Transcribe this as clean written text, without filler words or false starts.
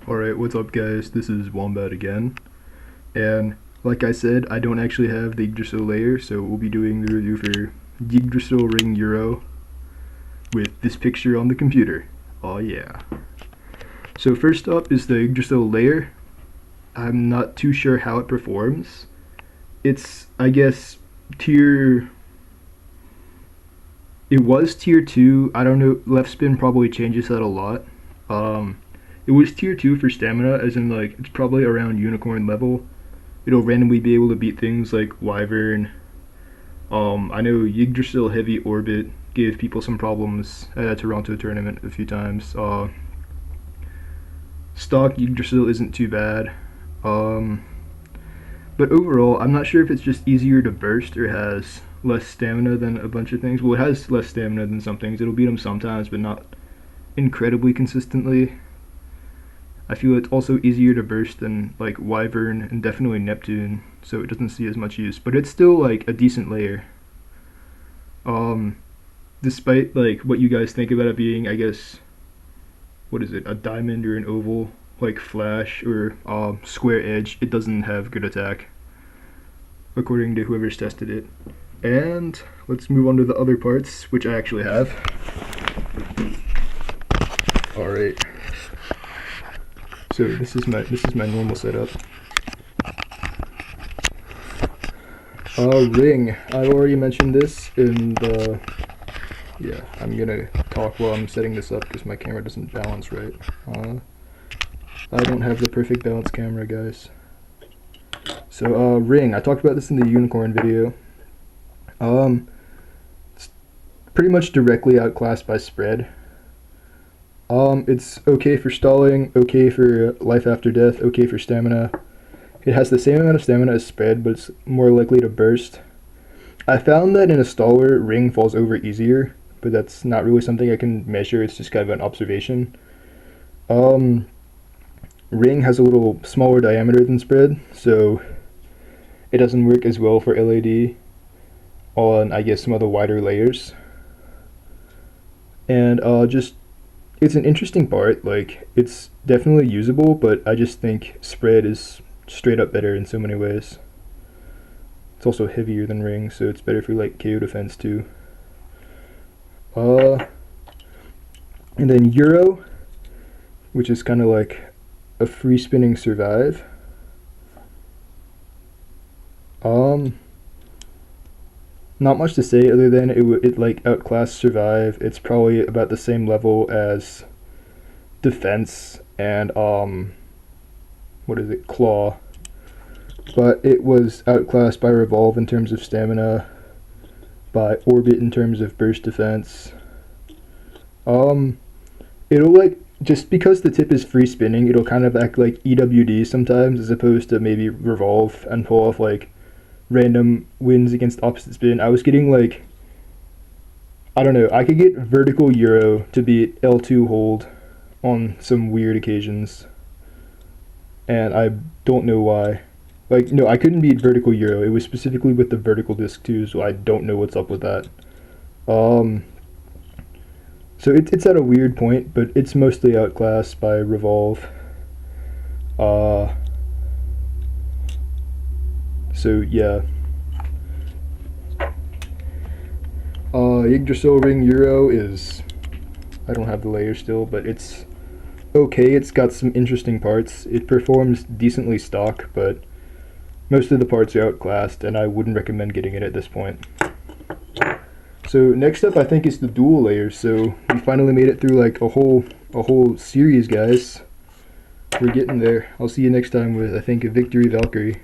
Alright, what's up guys? This is Wombat again. And like I said, I don't actually have the Yggdrasil layer, so we'll be doing the review for Yggdrasil Ring Gyro with this picture on the computer. Oh yeah. So first up is the Yggdrasil layer. I'm not too sure how it performs. It's, I guess, tier... It was tier 2, I don't know, left spin probably changes that a lot. It was tier 2 for stamina, as in like, it's probably around unicorn level. It'll randomly be able to beat things like Wyvern. I know Yggdrasil Heavy Orbit gave people some problems at a Toronto tournament a few times. Stock Yggdrasil isn't too bad. But overall, I'm not sure if it's just easier to burst or has less stamina than a bunch of things. Well, it has less stamina than some things. It'll beat them sometimes, but not incredibly consistently. I feel it's also easier to burst than like Wyvern and definitely Neptune, so it doesn't see as much use. But it's still like a decent layer. Despite like what you guys think about it being, I guess, what is it, a diamond or an oval, like flash or square edge, it doesn't have good attack, according to whoever's tested it. And let's move on to the other parts, which I actually have. Alright. So this is my normal setup. Ring. I've already mentioned this in the... Yeah, I'm gonna talk while I'm setting this up because my camera doesn't balance right. I don't have the perfect balance camera, guys. So, ring. I talked about this in the unicorn video. It's pretty much directly outclassed by spread. It's okay for stalling, okay for life after death, okay for stamina. It has the same amount of stamina as spread, but it's more likely to burst. I found that in a staller, ring falls over easier, but that's not really something I can measure, it's just kind of an observation. Ring has a little smaller diameter than spread, so it doesn't work as well for LAD on, I guess, some of the wider layers. And it's an interesting part, like, it's definitely usable, but I just think spread is straight up better in so many ways. It's also heavier than ring, so it's better for, like, KO defense, too. And then Gyro, which is kind of like a free spinning survive. Not much to say other than it like outclassed survive. It's probably about the same level as defense and what is it, claw, but it was outclassed by revolve in terms of stamina, by orbit in terms of burst defense. It'll like, just because the tip is free spinning, it'll kind of act like EWD sometimes, as opposed to maybe revolve and pull off like random wins against opposite spin. I was getting like, I don't know, I could get vertical Gyro to beat L2 hold on some weird occasions, and I don't know why. Like, no, I couldn't beat vertical Gyro. It was specifically with the vertical disc too, so I don't know what's up with that. So it's at a weird point, but it's mostly outclassed by revolve. So yeah. Yggdrasil Ring Gyro is, I don't have the layer still, but it's okay. It's got some interesting parts. It performs decently stock, but most of the parts are outclassed, and I wouldn't recommend getting it at this point. So next up, I think, is the dual layers. So we finally made it through like a whole series, guys. We're getting there. I'll see you next time with, I think, a Victory Valkyrie.